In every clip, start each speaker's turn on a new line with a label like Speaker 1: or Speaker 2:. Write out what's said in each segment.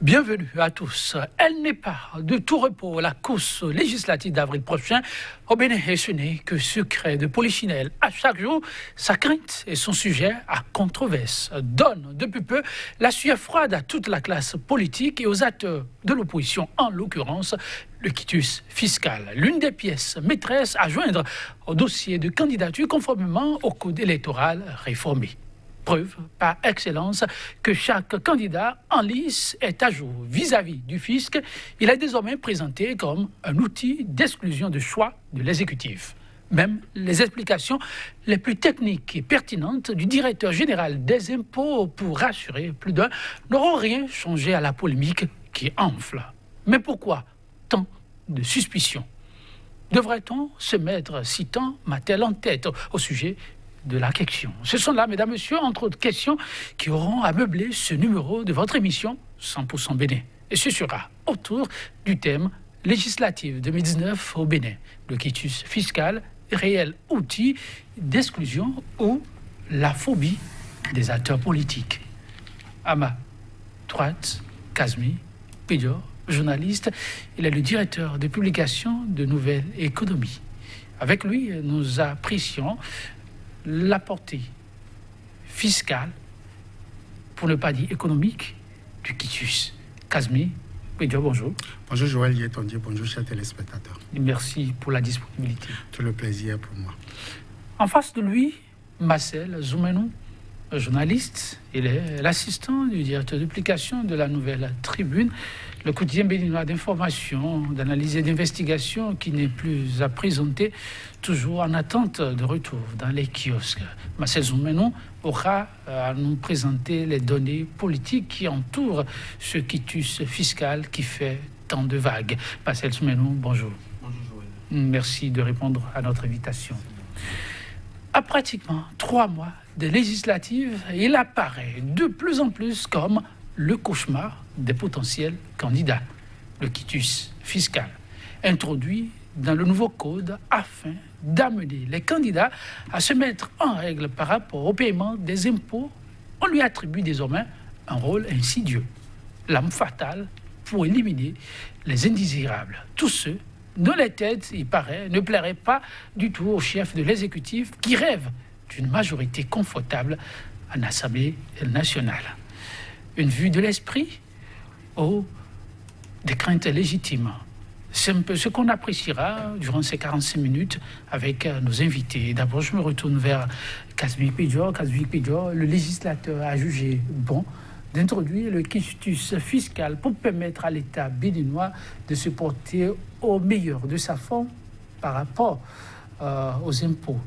Speaker 1: Bienvenue à tous. Elle n'est pas de tout repos la course législative d'avril prochain. Au Bénin, et ce n'est que secret de polichinelle. À chaque jour, sa crainte et son sujet à controverse donnent depuis peu la sueur froide à toute la classe politique et aux acteurs de l'opposition, en l'occurrence le quitus fiscal. L'une des pièces maîtresses à joindre au dossier de candidature conformément au code électoral réformé. Preuve par excellence que chaque candidat en lice est à jour vis-à-vis du fisc. Il est désormais présenté comme un outil d'exclusion de choix de l'exécutif. Même les explications les plus techniques et pertinentes du directeur général des impôts pour rassurer plus d'un n'auront rien changé à la polémique qui enfle. Mais pourquoi tant de suspicions? Devrait-on se mettre si tant Mattel en tête au sujet de la question? Ce sont là, mesdames, messieurs, entre autres questions qui auront à meubler ce numéro de votre émission 100% Bénin. Et ce sera autour du thème législatif 2019 au Bénin. Le quitus fiscal, réel outil d'exclusion ou la phobie des acteurs politiques. À ma droite, Kazmi Pédior, journaliste. Il est le directeur de publication de Nouvelle Économie. Avec lui, nous apprécions la portée fiscale, pour ne pas dire économique, du quitus. Kazmi Pédior, bonjour.
Speaker 2: Bonjour Joël Yetondier, bonjour chers téléspectateurs.
Speaker 1: Et merci pour la disponibilité.
Speaker 2: Tout le plaisir pour moi.
Speaker 1: En face de lui, Marcel Zoumenou, journaliste. Il est l'assistant du directeur de publication de la Nouvelle Tribune, le quotidien béninois d'information, d'analyse et d'investigation qui n'est plus à présenter, toujours en attente de retour dans les kiosques. Marcel Zoumenou aura à nous présenter les données politiques qui entourent ce quitus fiscal qui fait tant de vagues. Marcel Zoumenou, bonjour.
Speaker 3: Bonjour Joël.
Speaker 1: Merci de répondre à notre invitation. À pratiquement 3 mois des législatives, il apparaît de plus en plus comme le cauchemar des potentiels candidats, le quitus fiscal, introduit dans le nouveau code afin d'amener les candidats à se mettre en règle par rapport au paiement des impôts. On lui attribue désormais un rôle insidieux, l'arme fatale pour éliminer les indésirables, tous ceux dont les têtes, il paraît, ne plairaient pas du tout au chef de l'exécutif qui rêve d'une majorité confortable en Assemblée nationale. Une vue de l'esprit ou des craintes légitimes. C'est un peu ce qu'on appréciera durant ces 45 minutes avec nos invités. D'abord, je me retourne vers Kazmi Pédior. Kazmi Pédior, le législateur a jugé bon d'introduire le quitus fiscal pour permettre à l'État béninois de se porter au meilleur de sa forme par rapport aux impôts.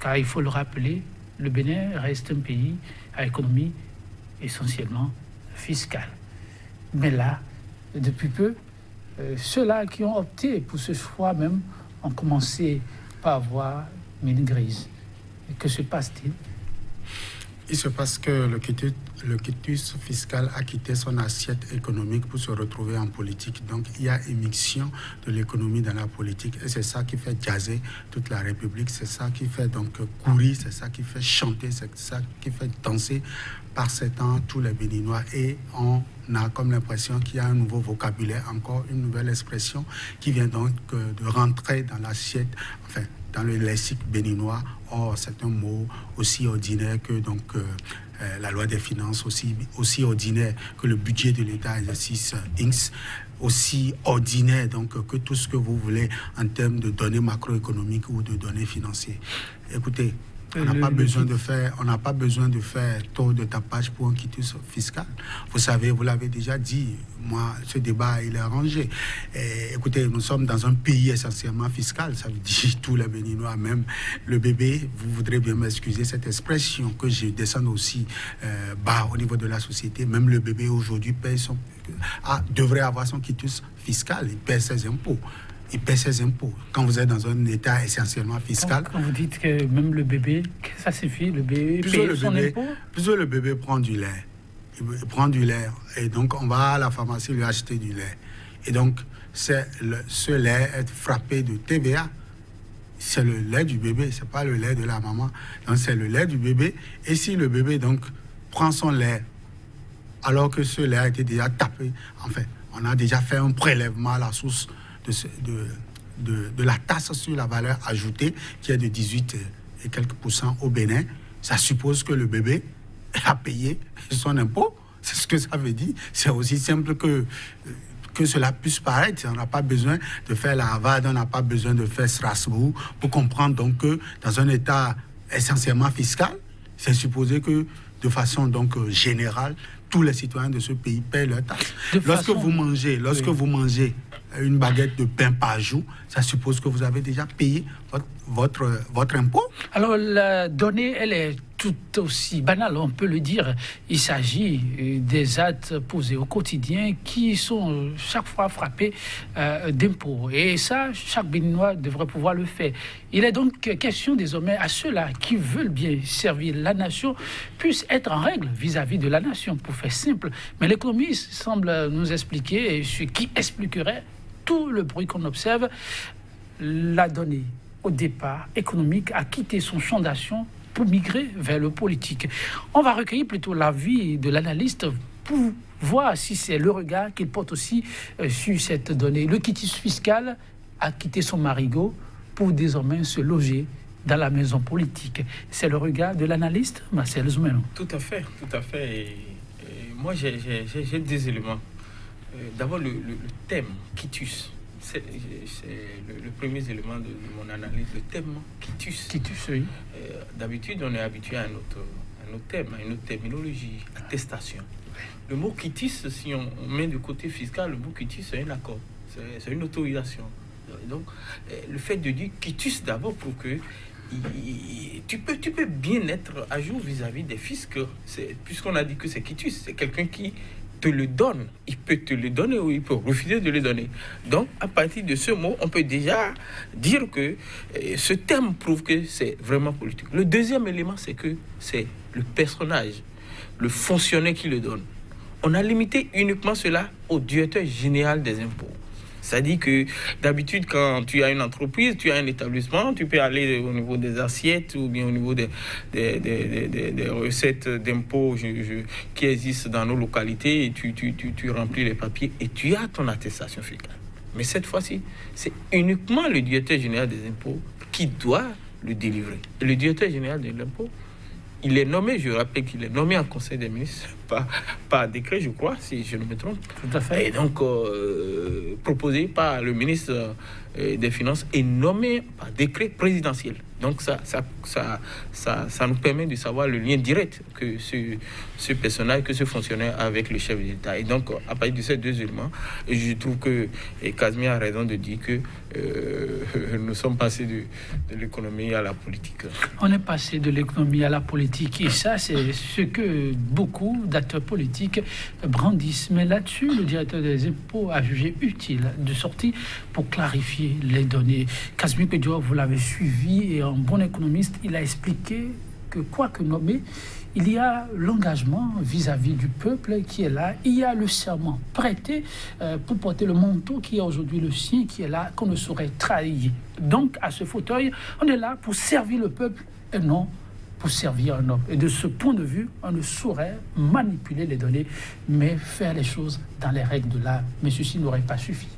Speaker 1: Car il faut le rappeler, le Bénin reste un pays à économie essentiellement fiscale. Mais là, depuis peu, ceux-là qui ont opté pour ce choix même ont commencé par avoir mine grise. Et que se passe-t-il?
Speaker 2: Il se passe que le quitus fiscal a quitté son assiette économique pour se retrouver en politique. Donc, il y a émission de l'économie dans la politique. Et c'est ça qui fait jazzer toute la République. C'est ça qui fait donc courir. C'est ça qui fait chanter. C'est ça qui fait danser par ces temps tous les Béninois. Et on a comme l'impression qu'il y a un nouveau vocabulaire, encore une nouvelle expression qui vient donc de rentrer dans l'assiette, enfin, dans le lexique béninois. Or, c'est un mot aussi ordinaire que donc la loi des finances, aussi ordinaire que le budget de l'État exercice X, aussi ordinaire donc que tout ce que vous voulez en termes de données macroéconomiques ou de données financières. Écoutez, on n'a pas besoin de faire trop de tapage pour un quitus fiscal. Vous savez, vous l'avez déjà dit, moi, ce débat, il est arrangé. Et, écoutez, nous sommes dans un pays essentiellement fiscal, ça veut dire tous les Béninois, même le bébé, vous voudrez bien m'excuser cette expression que je descends aussi bas au niveau de la société. Même le bébé aujourd'hui devrait avoir son quitus fiscal, il paie ses impôts. Il paie ses impôts. Quand vous êtes dans un état essentiellement fiscal...
Speaker 1: Quand vous dites que même le bébé, ça suffit, le bébé paye son impôt?
Speaker 2: Plus le bébé prend du lait, il prend du lait, et donc on va à la pharmacie lui acheter du lait. Et donc, ce lait est frappé de TVA. C'est le lait du bébé, c'est pas le lait de la maman. Donc c'est le lait du bébé. Et si le bébé donc prend son lait alors que cela a été déjà tapé. Enfin, on a déjà fait un prélèvement à la source de la taxe sur la valeur ajoutée qui est de 18 et quelques % au Bénin. Ça suppose que le bébé a payé son impôt. C'est ce que ça veut dire. C'est aussi simple que cela puisse paraître. On n'a pas besoin de faire la Harvard, on n'a pas besoin de faire Strasbourg pour comprendre donc que dans un État essentiellement fiscal, c'est supposé que de façon donc générale, tous les citoyens de ce pays paient leurs taxes. Lorsque vous mangez une baguette de pain par jour, ça suppose que vous avez déjà payé votre impôt.
Speaker 1: Alors la donnée, elle est tout aussi banale, on peut le dire. Il s'agit des actes posés au quotidien qui sont chaque fois frappés d'impôts. Et ça, chaque Béninois devrait pouvoir le faire. Il est donc question désormais à ceux-là qui veulent bien servir la nation puissent être en règle vis-à-vis de la nation, pour faire simple. Mais l'économiste semble nous expliquer ce qui expliquerait tout le bruit qu'on observe. La donnée, au départ, économique, a quitté son champ d'action pour migrer vers le politique. On va recueillir plutôt l'avis de l'analyste pour voir si c'est le regard qu'il porte aussi sur cette donnée. Le quitus fiscal a quitté son marigot pour désormais se loger dans la maison politique. C'est le regard de l'analyste Marcel Zoumelon.
Speaker 3: Tout à fait, tout à fait. Et moi, j'ai des éléments. D'abord, le thème quitus. C'est le premier élément de mon analyse, le thème quitus.
Speaker 1: Quitus, oui.
Speaker 3: D'habitude, on est habitué à un autre thème, à une autre terminologie, attestation. Le mot quitus, si on met du côté fiscal, le mot quitus, c'est un accord, c'est une autorisation. Donc, le fait de dire quitus d'abord prouve que tu peux bien être à jour vis-à-vis des fiscs, puisqu'on a dit que c'est quitus, c'est quelqu'un qui te le donne. Il peut te le donner ou il peut refuser de le donner. Donc, à partir de ce mot, on peut déjà dire que ce terme prouve que c'est vraiment politique. Le deuxième élément, c'est que c'est le personnage, le fonctionnaire qui le donne. On a limité uniquement cela au directeur général des impôts. C'est-à-dire que d'habitude, quand tu as une entreprise, tu as un établissement, tu peux aller au niveau des assiettes ou bien au niveau des recettes d'impôts qui existent dans nos localités et tu remplis les papiers et tu as ton attestation fiscale. Mais cette fois-ci, c'est uniquement le directeur général des impôts qui doit le délivrer. Et le directeur général de l'impôt, il est nommé, je rappelle qu'il est nommé en Conseil des ministres par décret, je crois, si je ne me trompe.
Speaker 1: Tout à fait.
Speaker 3: Et donc, proposé par le ministre des Finances et nommé par décret présidentiel. Donc, ça nous permet de savoir le lien direct que ce personnage, que ce fonctionnaire avec le chef de l'État. Et donc, à partir de ces deux éléments, je trouve que Casimir a raison de dire que nous sommes passés de l'économie à la politique.
Speaker 1: On est passé de l'économie à la politique et ça, c'est ce que beaucoup d'acteurs politiques brandissent. Mais là-dessus, le directeur des impôts a jugé utile de sortir pour clarifier les données. Casimir Pédior, vous l'avez suivi et en bon économiste, il a expliqué que quoi que nommé, il y a l'engagement vis-à-vis du peuple qui est là. Il y a le serment prêté pour porter le manteau qui est aujourd'hui le sien, qui est là, qu'on ne saurait trahir. Donc, à ce fauteuil, on est là pour servir le peuple et non pour servir un homme. Et de ce point de vue, on ne saurait manipuler les données, mais faire les choses dans les règles de l'art. Mais ceci n'aurait pas suffi.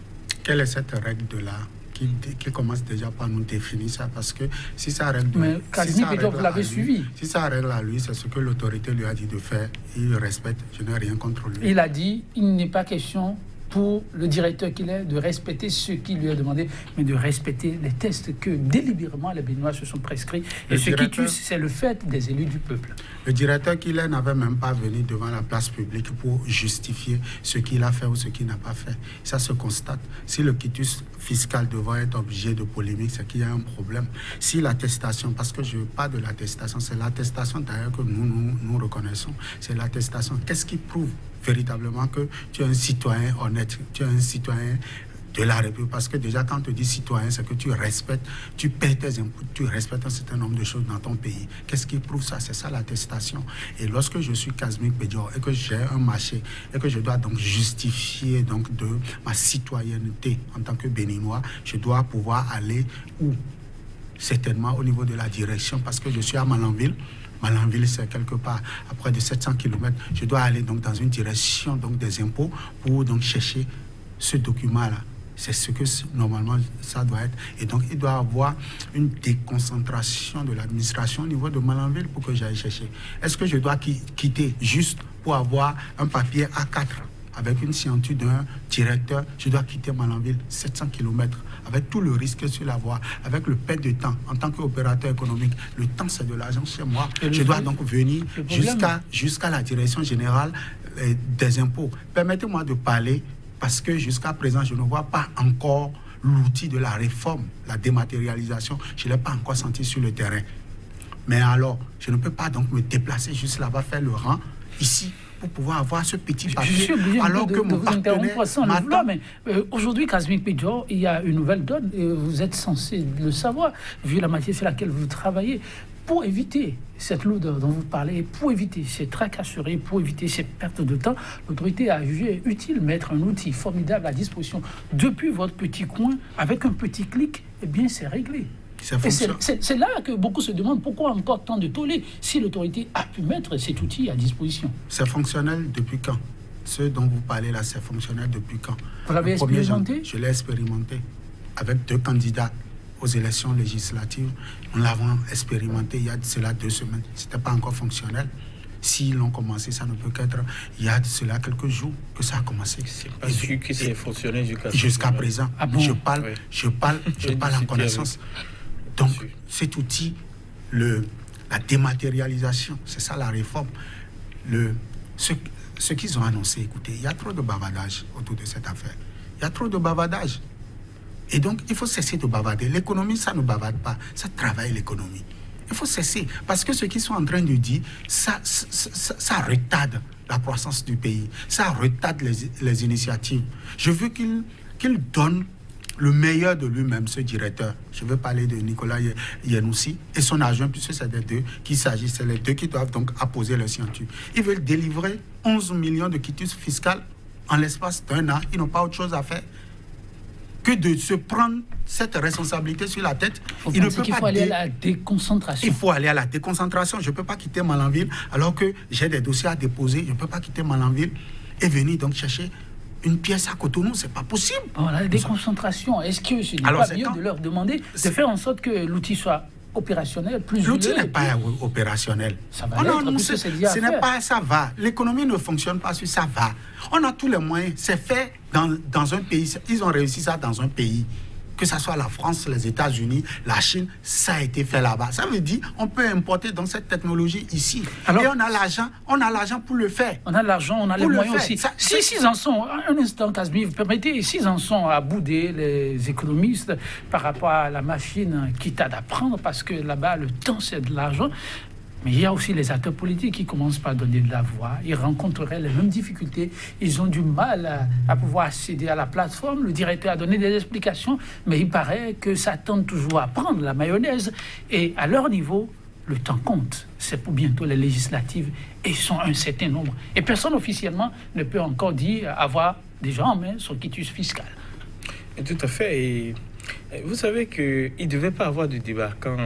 Speaker 2: Quelle est cette règle de l'art qui commence déjà par nous définir ça? Parce que si ça règle de
Speaker 1: mais Casimir Pédior, vous l'avez suivi.
Speaker 2: Si ça règle à lui, c'est ce que l'autorité lui a dit de faire. Il respecte, je n'ai rien contre lui.
Speaker 1: Il a dit, il n'est pas question pour le directeur qu'il est de respecter ce qui lui est demandé, mais de respecter les tests que délibérément les Béninois se sont prescrits. Et ce qui tue, c'est le fait des élus du peuple.
Speaker 2: Le directeur qu'il est n'avait même pas venu devant la place publique pour justifier ce qu'il a fait ou ce qu'il n'a pas fait. Ça se constate. Si le quitus fiscal devrait être obligé de polémique, c'est qu'il y a un problème. Si l'attestation, parce que je parle de l'attestation, c'est l'attestation d'ailleurs que nous reconnaissons, c'est l'attestation. Qu'est-ce qui prouve véritablement que tu es un citoyen honnête, tu es un citoyen de la République? Parce que déjà, quand on te dit citoyen, c'est que tu respectes, tu paies tes impôts, tu respectes un certain nombre de choses dans ton pays. Qu'est-ce qui prouve ça? C'est ça l'attestation. Et lorsque je suis Casimir Pédior et que j'ai un marché et que je dois donc justifier donc de ma citoyenneté en tant que Béninois, je dois pouvoir aller où? Certainement au niveau de la direction, parce que je suis à Malanville. Malanville, c'est quelque part à près de 700 km. Je dois aller donc dans une direction donc, des impôts pour donc chercher ce document-là. C'est ce que normalement ça doit être. Et donc il doit y avoir une déconcentration de l'administration au niveau de Malanville pour que j'aille chercher. Est-ce que je dois quitter juste pour avoir un papier A4 avec une signature d'un directeur? Je dois quitter Malanville, 700 km, avec tout le risque sur la voie, avec le perte de temps en tant qu'opérateur économique. Le temps, c'est de l'argent chez moi. Je dois donc venir jusqu'à la direction générale des impôts. Permettez-moi de parler, parce que jusqu'à présent, je ne vois pas encore l'outil de la réforme, la dématérialisation. Je ne l'ai pas encore senti sur le terrain. Mais alors, je ne peux pas donc me déplacer juste là-bas, faire le rang, ici, pour pouvoir avoir ce petit papier.
Speaker 1: Je suis obligé
Speaker 2: alors
Speaker 1: de
Speaker 2: que mon
Speaker 1: vous
Speaker 2: partenaire
Speaker 1: interrompre sans le vouloir, mais aujourd'hui, Kazmik Pidjo, il y a une nouvelle donne, et vous êtes censé le savoir, vu la matière sur laquelle vous travaillez, pour éviter cette lourdeur dont vous parlez, pour éviter ces tracasseries, pour éviter ces pertes de temps, l'autorité a jugé utile de mettre un outil formidable à disposition. Depuis votre petit coin, avec un petit clic, eh bien, c'est réglé. C'est là que beaucoup se demandent pourquoi encore tant de tollés si l'autorité a pu mettre cet outil à disposition.
Speaker 2: C'est fonctionnel depuis quand? Ce dont vous parlez là, c'est fonctionnel depuis quand?
Speaker 1: Vous l'avez expérimenté?
Speaker 2: Je l'ai expérimenté avec 2 candidats aux élections législatives. Nous l'avons expérimenté il y a de cela 2 semaines. Ce n'était pas encore fonctionnel. S'ils l'ont commencé, ça ne peut qu'être il y a de cela quelques jours que ça a commencé.
Speaker 3: C'est pas sûr que c'est fonctionnel
Speaker 2: jusqu'à présent.
Speaker 1: Ah bon?
Speaker 2: Je parle en connaissance. Donc, cet outil, la dématérialisation, c'est ça la réforme. Ce qu'ils ont annoncé, écoutez, il y a trop de bavardage autour de cette affaire. Il y a trop de bavardage. Et donc, il faut cesser de bavarder. L'économie, ça ne bavarde pas. Ça travaille l'économie. Il faut cesser. Parce que ce qu'ils sont en train de dire, ça retarde la croissance du pays. Ça retarde les initiatives. Je veux qu'il donne le meilleur de lui-même, ce directeur. Je veux parler de Nicolas Yenoussi et son adjoint, puisque c'est des deux qu'il s'agit. C'est les deux qui doivent donc apposer leur signature. Ils veulent délivrer 11 millions de quitus fiscales en l'espace d'1 an. Ils n'ont pas autre chose à faire que de se prendre cette responsabilité sur la tête.
Speaker 1: Il faut aller à la déconcentration.
Speaker 2: Il faut aller à la déconcentration. Je ne peux pas quitter Malanville alors que j'ai des dossiers à déposer. Je ne peux pas quitter Malanville et venir donc chercher une pièce à Cotonou. C'est pas possible.
Speaker 1: La déconcentration, est-ce que ce n'est pas mieux de leur demander de faire en sorte que l'outil soit opérationnel, plus
Speaker 2: l'outil n'est pas opérationnel.
Speaker 1: Ça va ce
Speaker 2: n'est pas, ça va. L'économie ne fonctionne pas sur ça va. On a tous les moyens. C'est fait dans un pays. Ils ont réussi ça dans un pays. Que ce soit la France, les États-Unis, la Chine, ça a été fait là-bas. Ça veut dire qu'on peut importer donc cette technologie ici. Alors, et on a l'argent pour le faire.
Speaker 1: On a l'argent, on a les moyens aussi. S'ils en sont, un instant, Kazmi, vous permettez, s'ils en sont à bouder les économistes par rapport à la machine qui t'a d'apprendre, parce que là-bas, le temps, c'est de l'argent. Mais il y a aussi les acteurs politiques qui commencent par donner de la voix. Ils rencontreraient les mêmes difficultés. Ils ont du mal à pouvoir accéder à la plateforme. Le directeur a donné des explications, mais il paraît que ça tente toujours à prendre la mayonnaise. Et à leur niveau, le temps compte. C'est pour bientôt les législatives et ils sont un certain nombre. Et personne officiellement ne peut encore dire avoir déjà en main son quitus fiscal.
Speaker 3: Et tout à fait. Et vous savez qu'il ne devait pas avoir de débat quand...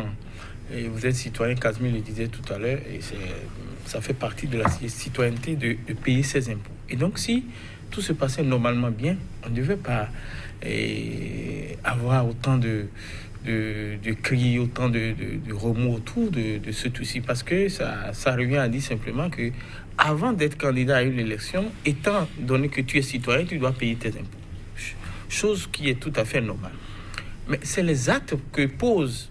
Speaker 3: Et vous êtes citoyen, Kazmi le disait tout à l'heure, et ça fait partie de la citoyenneté de payer ses impôts. Et donc, si tout se passait normalement bien, on ne devait pas avoir autant de cris, autant de remous autour de ce souci, parce que ça revient à dire simplement que avant d'être candidat à une élection, étant donné que tu es citoyen, tu dois payer tes impôts. Chose qui est tout à fait normale. Mais c'est les actes que pose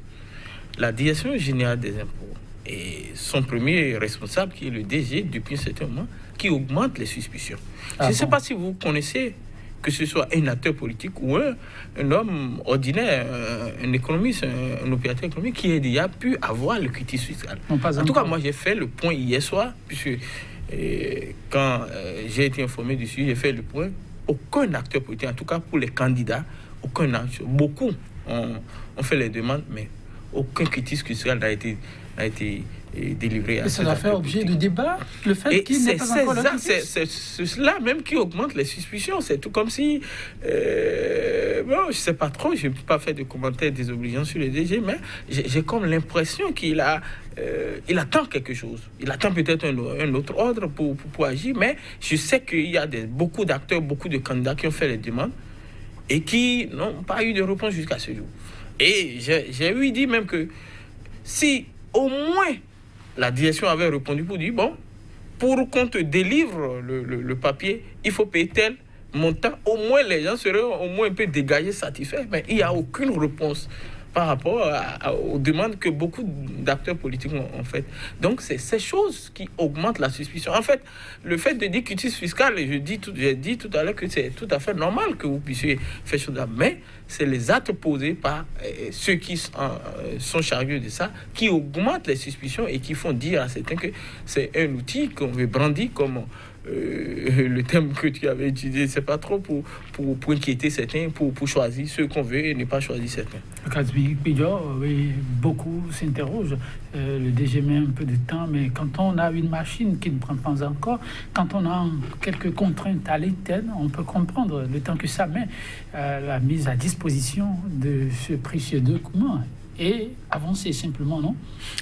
Speaker 3: la Direction générale des impôts et son premier responsable, qui est le DG depuis un certain moment, qui augmente les suspicions. Je ne sais pas si vous connaissez, que ce soit un acteur politique ou un homme ordinaire, un économiste, un opérateur économique qui a déjà pu avoir le quitus fiscal. En tout cas, moi, j'ai fait le point hier soir, puisque quand j'ai été informé dessus, j'ai fait le point. Aucun acteur politique, en tout cas pour les candidats, aucun acteur, beaucoup ont fait les demandes, mais aucun quitus fiscal n'a été délivré.
Speaker 1: Et ça doit faire objet de débat, le fait qu'il n'est pas encore le quitus.
Speaker 3: C'est cela même qui augmente les suspicions. C'est tout comme si Bon, je ne sais pas trop, je n'ai pas fait de commentaires désobligeants sur le DG, mais j'ai comme l'impression qu'il il attend quelque chose. Il attend peut-être un autre ordre pour agir, mais je sais qu'il y a beaucoup d'acteurs, beaucoup de candidats qui ont fait les demandes et qui n'ont pas eu de réponse jusqu'à ce jour. Et j'ai eu dit même que si au moins la direction avait répondu pour dire, bon, pour qu'on te délivre le papier, il faut payer tel montant, au moins les gens seraient au moins un peu dégagés, satisfaits. Mais il n'y a aucune réponse par rapport aux demandes que beaucoup d'acteurs politiques ont faites. Donc, c'est ces choses qui augmentent la suspicion. En fait, le fait de dire quitus fiscal, j'ai dit tout à l'heure que c'est tout à fait normal que vous puissiez faire chose là, mais c'est les actes posés par ceux qui sont chargés de ça qui augmentent les suspicions et qui font dire à certains que c'est un outil qu'on veut brandir comme... le thème que tu avais utilisé, c'est pas trop pour inquiéter certains, pour choisir ceux qu'on veut et ne pas choisir certains.
Speaker 1: Kazmi Pidjo, oui, beaucoup s'interrogent. Le DG met un peu de temps, mais quand on a une machine qui ne prend pas encore, quand on a quelques contraintes à l'interne, on peut comprendre le temps que ça met la mise à disposition de ce précieux document. Et avancer simplement, non?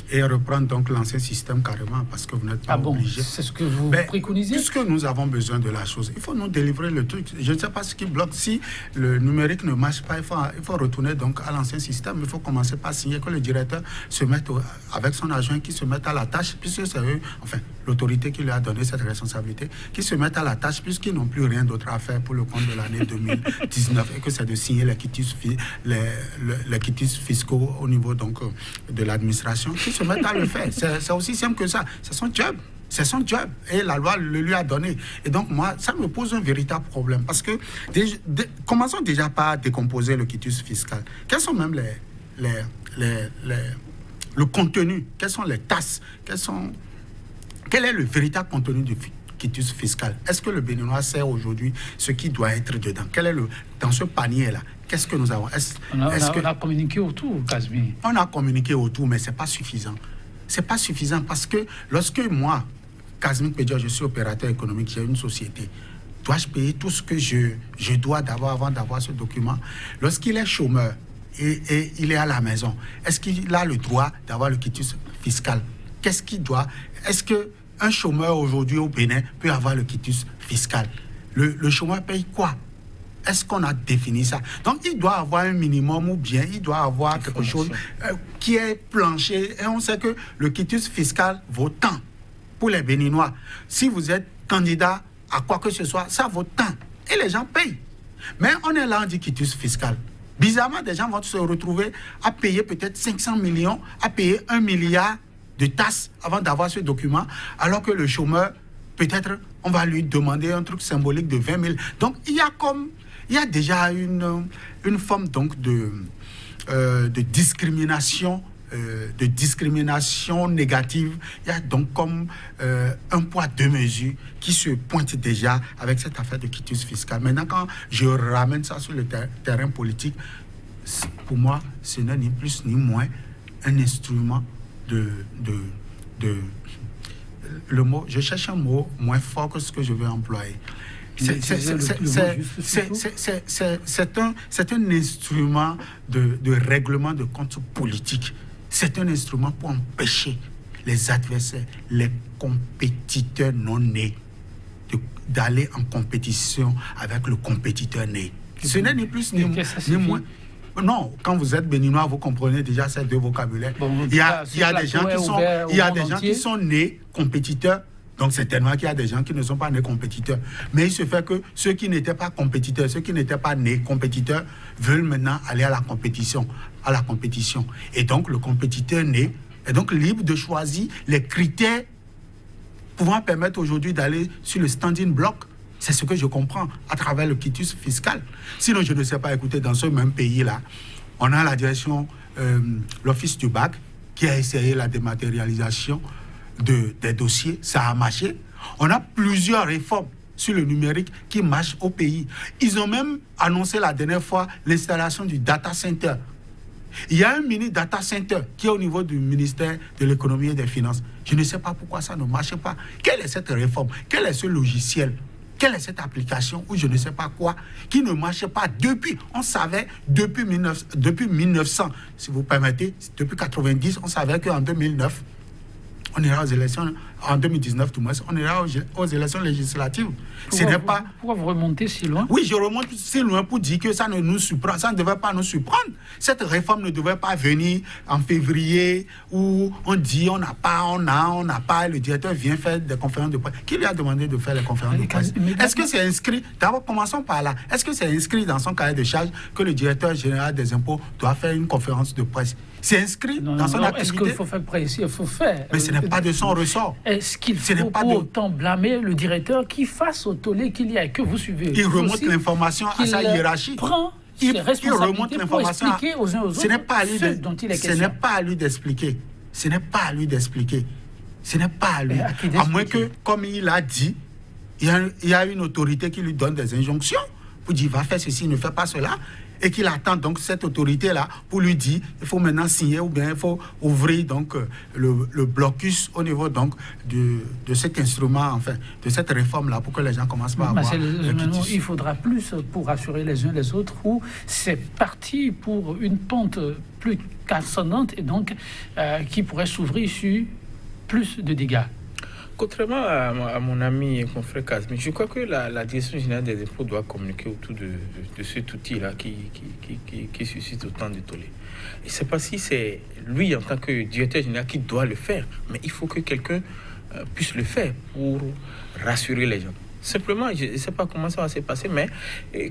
Speaker 2: Et reprendre donc l'ancien système carrément, parce que vous n'êtes pas obligé.
Speaker 1: C'est ce que vous préconisez?
Speaker 2: Puisque nous avons besoin de la chose, il faut nous délivrer le truc. Je ne sais pas ce qui bloque. Si le numérique ne marche pas, il faut retourner donc à l'ancien système. Il faut commencer par signer, que le directeur se mette avec son adjoint, qui se mette à la tâche, puisque c'est eux, enfin, l'autorité qui lui a donné cette responsabilité, qui se mettent à la tâche, puisqu'ils n'ont plus rien d'autre à faire pour le compte de l'année 2019, et que c'est de signer les quitus fiscaux au niveau donc de l'administration, qui se mettent à le faire. C'est aussi simple que ça. C'est son job. C'est son job. Et la loi le lui a donné. Et donc, moi, ça me pose un véritable problème. Parce que, commençons déjà par décomposer le quitus fiscal. Quels sont même le contenu? Quelles sont les tasses? Quel est le véritable contenu du quitus fiscal? Est-ce que le Béninois sait aujourd'hui ce qui doit être dedans? Quel est dans ce panier-là? Qu'est-ce que nous avons?
Speaker 1: On a communiqué autour, Kazmi.
Speaker 2: On a communiqué autour, mais ce n'est pas suffisant. Ce n'est pas suffisant parce que lorsque moi, Kazmi Pidjo, je suis opérateur économique, j'ai une société, dois-je payer tout ce que je dois d'abord avant d'avoir ce document? Lorsqu'il est chômeur et il est à la maison, est-ce qu'il a le droit d'avoir le quitus fiscal? Qu'est-ce qu'il doit? Est-ce qu'un chômeur aujourd'hui au Bénin peut avoir le quitus fiscal? Le chômeur paye quoi? Est-ce qu'on a défini ça? Donc, il doit avoir un minimum ou bien il doit avoir quelque chose qui est planché. Et on sait que le quitus fiscal vaut tant pour les Béninois. Si vous êtes candidat à quoi que ce soit, ça vaut tant. Et les gens payent. Mais on est là, on dit quitus fiscal. Bizarrement, des gens vont se retrouver à payer peut-être 500 millions, à payer 1 milliard de tasses avant d'avoir ce document, alors que le chômeur, peut-être, on va lui demander un truc symbolique de 20 000. Donc, il y a déjà une forme donc de discrimination négative. Il y a donc comme un poids, deux mesures qui se pointent déjà avec cette affaire de quitus fiscal. Maintenant, quand je ramène ça sur le terrain politique, pour moi, ce n'est ni plus ni moins un instrument le mot, je cherche un mot moins fort que ce que je vais employer. C'est un instrument de règlement de compte politique. C'est un instrument pour empêcher les adversaires, les compétiteurs non nés, d'aller en compétition avec le compétiteur né. Ce n'est ni plus ni moins. Non, quand vous êtes béninois, vous comprenez déjà ces deux vocabulaires. Bon, il y a des gens qui sont nés compétiteurs. Donc, certainement qu'il y a des gens qui ne sont pas nés compétiteurs. Mais il se fait que ceux qui n'étaient pas compétiteurs, ceux qui n'étaient pas nés compétiteurs, veulent maintenant aller à la compétition. Et donc, le compétiteur né est donc libre de choisir les critères pouvant permettre aujourd'hui d'aller sur le standing block. C'est ce que je comprends à travers le quitus fiscal. Sinon, je ne sais pas, écoutez, dans ce même pays-là, on a la direction, l'office du bac, qui a essayé la dématérialisation des dossiers. Ça a marché. On a plusieurs réformes sur le numérique qui marchent au pays. Ils ont même annoncé la dernière fois l'installation du data center. Il y a un mini data center qui est au niveau du ministère de l'économie et des finances. Je ne sais pas pourquoi ça ne marche pas. Quelle est cette réforme? Quel est ce logiciel quelle est cette application ou je ne sais pas quoi, qui ne marchait pas depuis. On savait depuis 1900, si vous permettez, depuis 90, on savait qu'en 2009, on ira aux élections, en 2019 tout le moins, on ira aux élections législatives.
Speaker 1: Pourquoi vous remontez si loin?
Speaker 2: Oui, je remonte si loin pour dire que ça ne nous surprend, ça ne devait pas nous surprendre. Cette réforme ne devait pas venir en février où on dit on n'a pas, le directeur vient faire des conférences de presse. Qui lui a demandé de faire les conférences de presse? Est-ce que c'est inscrit, d'abord commençons par là, est-ce que c'est inscrit dans son cahier de charge que le directeur général des impôts doit faire une conférence de presse? C'est inscrit dans son activité.
Speaker 1: Est-ce qu'il faut faire précis? Il faut faire.
Speaker 2: Mais ce n'est pas de son ressort.
Speaker 1: Est-ce qu'il faut pour autant blâmer le directeur qui, face au tollé qu'il y a et que vous suivez,
Speaker 2: il remonte l'information à sa hiérarchie.
Speaker 1: Il remonte l'information pour expliquer aux uns aux autres
Speaker 2: ce n'est pas à lui
Speaker 1: dont il est question.
Speaker 2: Ce n'est pas à lui d'expliquer. Ce n'est pas à lui d'expliquer. Ce n'est pas à lui. À moins que, comme il a dit, il y a une autorité qui lui donne des injonctions pour dire va faire ceci, ne fais pas cela. Et qu'il attend donc cette autorité-là pour lui dire il faut maintenant signer ou bien il faut ouvrir donc le blocus au niveau donc de cet instrument, enfin, de cette réforme-là pour que les gens commencent pas à avoir
Speaker 1: il faudra plus pour rassurer les uns les autres ou c'est parti pour une pente plus ascendante et donc qui pourrait s'ouvrir sur plus de dégâts.
Speaker 3: Contrairement à mon ami et confrère Kazmi, je crois que la Direction générale des impôts doit communiquer autour de cet outil-là qui suscite autant de tollé. Je ne sais pas si c'est lui, en tant que directeur général, qui doit le faire, mais il faut que quelqu'un puisse le faire pour rassurer les gens. Simplement, je ne sais pas comment ça va se passer, mais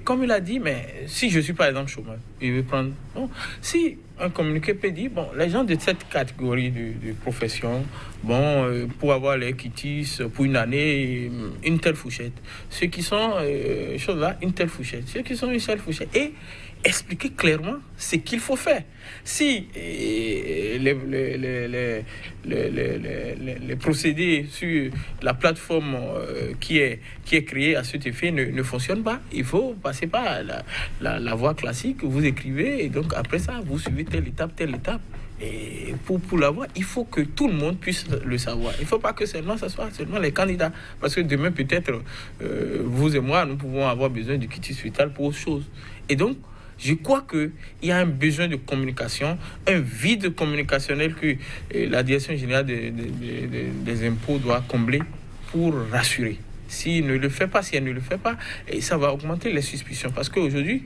Speaker 3: comme il a dit, mais si je suis par exemple chômeur, il veut prendre... Bon, si un communiqué peut dire, bon, les gens de cette catégorie de profession, bon, pour avoir les quitis pour une année, une telle fourchette. Ceux qui sont, choses-là, une telle fourchette. Ceux qui sont une seule fourchette. Et expliquer clairement ce qu'il faut faire. Si les procédés sur la plateforme qui est créée à cet effet ne fonctionnent pas, il faut passer par la voie classique, vous écrivez et donc après ça, vous suivez telle étape. Et pour l'avoir, il faut que tout le monde puisse le savoir. Il ne faut pas que seulement ce soit seulement les candidats. Parce que demain, peut-être, vous et moi, nous pouvons avoir besoin du quitus vital pour autre chose. Et donc, je crois qu'il y a un besoin de communication, un vide communicationnel que la Direction générale des impôts doit combler pour rassurer. Si elle ne le fait pas, et ça va augmenter les suspicions. Parce qu'aujourd'hui,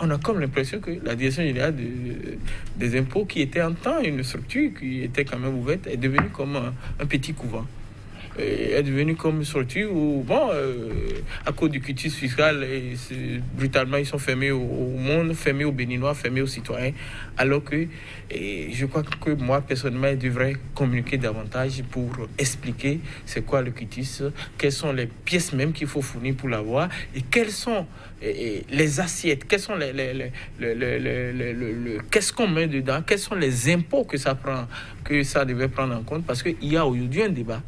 Speaker 3: on a comme l'impression que la Direction générale des impôts, qui était en temps une structure qui était quand même ouverte, est devenue comme un petit couvent. Est devenue comme une structure où, bon, à cause du quitus fiscal, brutalement, ils sont fermés au monde, fermés aux Béninois, fermés aux citoyens. Alors que je crois que moi, personnellement, je devrais communiquer davantage pour expliquer c'est quoi le quitus, quelles sont les pièces même qu'il faut fournir pour l'avoir et quelles sont les assiettes, quels sont qu'est-ce qu'on met dedans, quels sont les impôts que ça devait prendre en compte, parce qu'il y a aujourd'hui un débat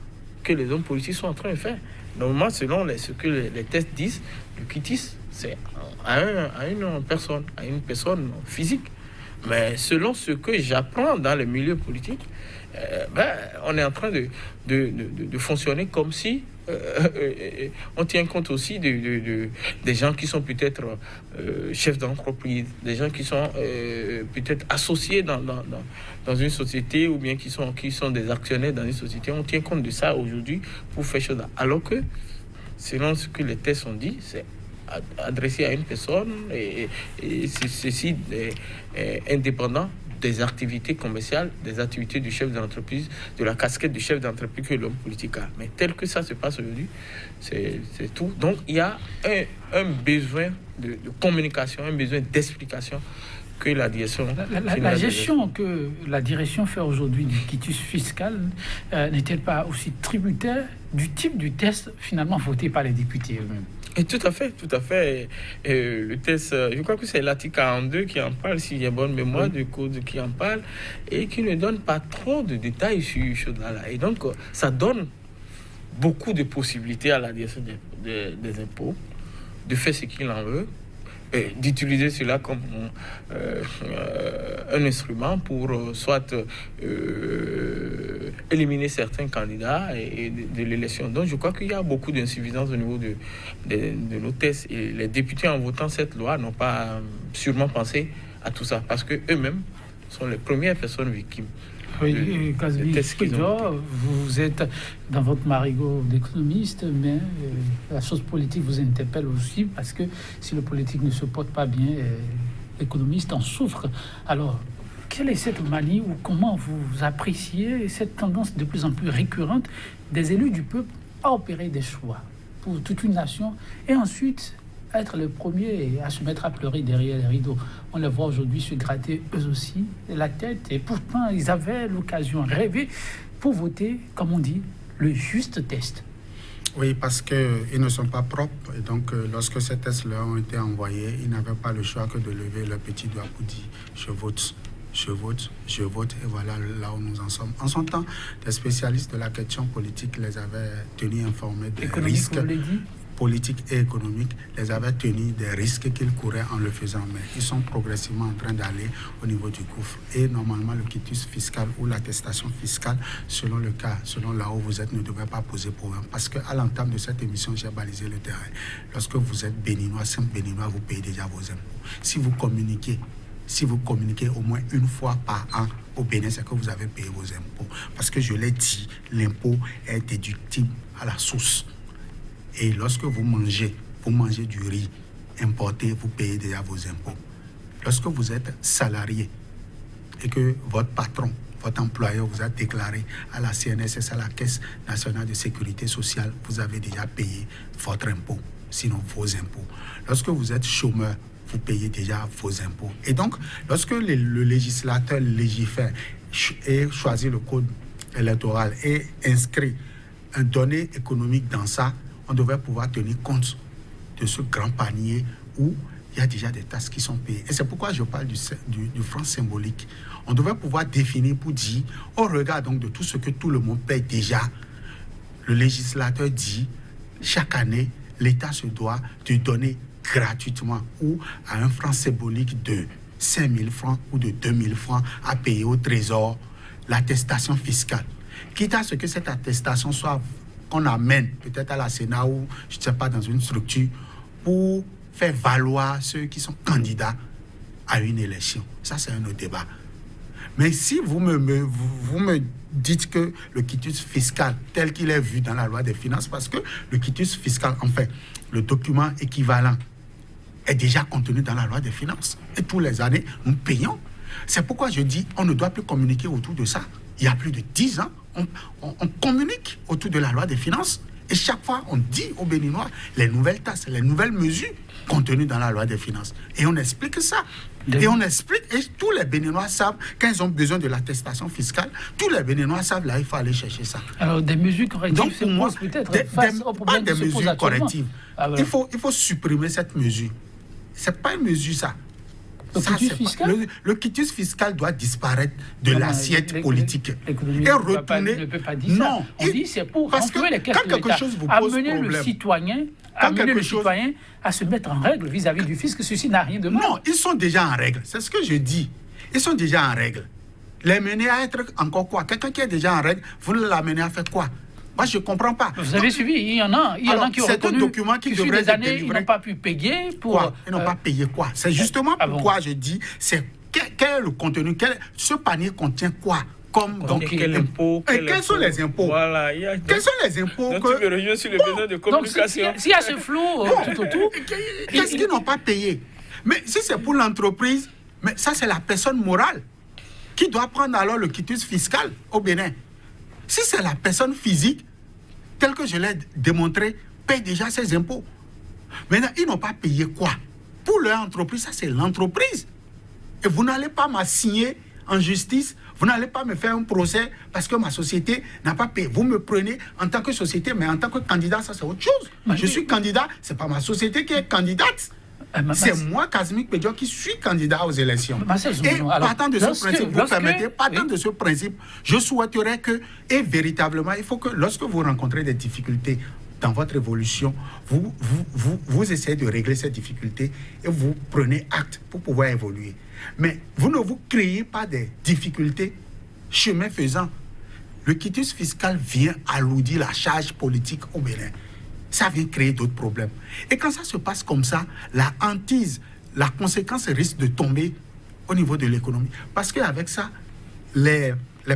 Speaker 3: que les hommes politiques sont en train de faire. Normalement, selon ce que les tests disent, le quitus, c'est à une personne physique. Mais selon ce que j'apprends dans les milieux politiques, on est en train de fonctionner comme si on tient compte aussi des gens qui sont peut-être chefs d'entreprise, des gens qui sont peut-être associés dans une société ou bien qui sont des actionnaires dans une société. On tient compte de ça aujourd'hui pour faire chose. Alors que, selon ce que les tests ont dit, c'est adressé à une personne et ceci est indépendant des activités commerciales, des activités du chef d'entreprise, de la casquette du chef d'entreprise que l'homme politique a. Mais tel que ça se passe aujourd'hui, c'est tout. Donc, il y a un besoin de communication, un besoin d'explication que la direction...
Speaker 1: La gestion que la direction fait aujourd'hui du quitus fiscal n'est-elle pas aussi tributaire du type du test finalement voté par les députés eux-mêmes?
Speaker 3: Et tout à fait. Le test, je crois que c'est l'article 42 qui en parle, si j'ai bonne mémoire, du code qui en parle, et qui ne donne pas trop de détails sur ce chose-là. Et donc, ça donne beaucoup de possibilités à la direction des impôts de faire ce qu'il en veut. d'utiliser cela comme un instrument pour soit éliminer certains candidats et de l'élection. Donc je crois qu'il y a beaucoup d'insuffisance au niveau de nos tests, et les députés en votant cette loi n'ont pas sûrement pensé à tout ça, parce que eux-mêmes sont les premières personnes victimes.
Speaker 1: Oui, Casimir Pédior, vous êtes dans votre marigot d'économiste, mais la chose politique vous interpelle aussi, parce que si le politique ne se porte pas bien, l'économiste en souffre. Alors, quelle est cette manie, ou comment vous appréciez cette tendance de plus en plus récurrente des élus du peuple à opérer des choix pour toute une nation, et ensuite être le premier à se mettre à pleurer derrière les rideaux? On les voit aujourd'hui se gratter eux aussi la tête, et pourtant ils avaient l'occasion rêvée pour voter, comme on dit, le juste test.
Speaker 2: Oui, parce qu'ils ne sont pas propres, et donc lorsque ces tests leur ont été envoyés, ils n'avaient pas le choix que de lever leur petit doigt pour dire « je vote ». Je vote, et voilà là où nous en sommes. En son temps, les spécialistes de la question politique les avaient tenus informés des risques politiques et économiques, les avaient tenus des risques qu'ils couraient en le faisant. Mais ils sont progressivement en train d'aller au niveau du gouffre. Et normalement, le quitus fiscal ou l'attestation fiscale, selon le cas, selon là où vous êtes, ne devrait pas poser problème. Parce qu'à l'entame de cette émission, j'ai balisé le terrain. Lorsque vous êtes béninois, simple béninois, vous payez déjà vos impôts. Si vous communiquez au moins une fois par an au Bénin, c'est que vous avez payé vos impôts. Parce que je l'ai dit, l'impôt est déductible à la source. Et lorsque vous mangez du riz importé, vous payez déjà vos impôts. Lorsque vous êtes salarié et que votre patron, votre employeur vous a déclaré à la CNSS, à la Caisse nationale de sécurité sociale, vous avez déjà payé votre impôt, sinon vos impôts. Lorsque vous êtes chômeur, vous payez déjà vos impôts. Et donc, lorsque le législateur légifère et choisit le code électoral et inscrit un donné économique dans ça, on devrait pouvoir tenir compte de ce grand panier où il y a déjà des taxes qui sont payées. Et c'est pourquoi je parle du franc symbolique. On devrait pouvoir définir pour dire, au regard donc de tout ce que tout le monde paye déjà, le législateur dit, chaque année, l'État se doit de donner gratuitement ou à un franc symbolique de 5 000 francs ou de 2 000 francs à payer au trésor l'attestation fiscale. Quitte à ce que cette attestation soit qu'on amène peut-être à la Sénat ou je ne sais pas dans une structure pour faire valoir ceux qui sont candidats à une élection. Ça, c'est un autre débat. Mais si vous me dites que le quitus fiscal tel qu'il est vu dans la loi des finances, parce que le quitus fiscal, enfin, le document équivalent est déjà contenu dans la loi des finances. Et tous les années, nous payons. C'est pourquoi je dis on ne doit plus communiquer autour de ça. Il y a plus de 10 ans, on communique autour de la loi des finances. Et chaque fois, on dit aux Béninois les nouvelles taxes, les nouvelles mesures contenues dans la loi des finances. Et on explique ça. Et on explique, et tous les Béninois savent, quand ils ont besoin de l'attestation fiscale, tous les Béninois savent, là, il faut aller chercher ça.
Speaker 1: Alors, des mesures correctives, donc, pour moi, peut-être face au problème
Speaker 2: pas des mesures correctives. Ah, voilà. Il faut supprimer cette mesure. C'est pas une mesure, ça. Le quitus fiscal doit disparaître de l'assiette politique.
Speaker 1: Et retourner. Ne peut pas dire non, ça. On dit c'est pour renflouer les caisses de l'État. Amener le citoyen à se mettre en règle vis-à-vis du fisc, ceci n'a rien de mal.
Speaker 2: Non, ils sont déjà en règle. C'est ce que je dis. Ils sont déjà en règle. Les mener à être encore quoi? Quelqu'un qui est déjà en règle, vous l'amenez à faire quoi? Moi, je ne comprends pas.
Speaker 1: Vous avez suivi, il y en a qui ont reconnu
Speaker 2: que sur des années,
Speaker 1: ils n'ont pas pu payer pour...
Speaker 2: Quoi? Ils n'ont pas payé quoi? C'est justement pourquoi je dis, quel est le contenu? Ce panier contient quoi?
Speaker 3: Quel impôt,
Speaker 2: quels sont les impôts?
Speaker 3: Voilà,
Speaker 2: quels sont les impôts
Speaker 3: donc tu me rejoins sur le besoin de communication.
Speaker 1: Donc, s'il y a ce flou tout autour...
Speaker 2: Qu'est-ce qu'ils n'ont pas payé? Mais si c'est pour l'entreprise, mais ça, c'est la personne morale qui doit prendre alors le quitus fiscal au Bénin. Si c'est la personne physique, tel que je l'ai démontré, paye déjà ses impôts. Maintenant, ils n'ont pas payé quoi? Pour leur entreprise, ça c'est l'entreprise. Et vous n'allez pas m'assigner en justice, vous n'allez pas me faire un procès parce que ma société n'a pas payé. Vous me prenez en tant que société, mais en tant que candidat, ça c'est autre chose. Je suis candidat, ce n'est pas ma société qui est candidate. C'est moi, Casimir Pédior, qui suis candidat aux élections. Et partant de ce principe, vous permettez, partant de ce principe, je souhaiterais que, et véritablement, il faut que lorsque vous rencontrez des difficultés dans votre évolution, vous essayez de régler ces difficultés et vous prenez acte pour pouvoir évoluer. Mais vous ne vous créez pas des difficultés chemin faisant. Le quitus fiscal vient alourdir la charge politique au Bénin. Ça vient créer d'autres problèmes. Et quand ça se passe comme ça, la hantise, la conséquence risque de tomber au niveau de l'économie. Parce qu'avec ça, les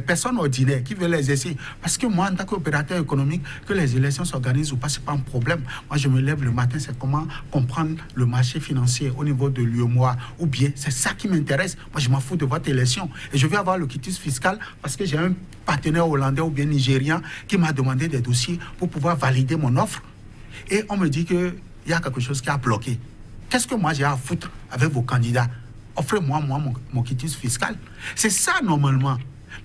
Speaker 2: personnes ordinaires qui veulent les essayer, parce que moi, en tant qu'opérateur économique, que les élections s'organisent ou pas, ce n'est pas un problème. Moi, je me lève le matin, c'est comment comprendre le marché financier au niveau de l'UEMOA, ou bien c'est ça qui m'intéresse. Moi, je m'en fous de votre élection. Et je vais avoir le quitus fiscal parce que j'ai un partenaire hollandais ou bien nigérien qui m'a demandé des dossiers pour pouvoir valider mon offre. Et on me dit qu'il y a quelque chose qui a bloqué. Qu'est-ce que moi j'ai à foutre avec vos candidats? Offrez-moi mon quitus fiscal. C'est ça normalement.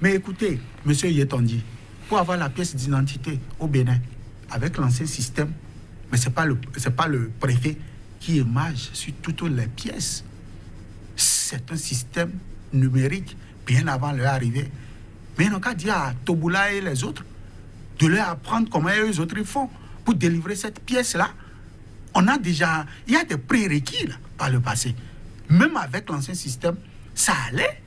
Speaker 2: Mais écoutez, monsieur Yetondi, pour avoir la pièce d'identité au Bénin, avec l'ancien système, mais ce n'est pas le préfet qui émage sur toutes les pièces. C'est un système numérique bien avant leur arrivée. Mais ils n'ont qu'à dire à Tobula et les autres de leur apprendre comment les autres font pour délivrer cette pièce-là. Il y a des prérequis là, par le passé. Même avec l'ancien système, ça allait.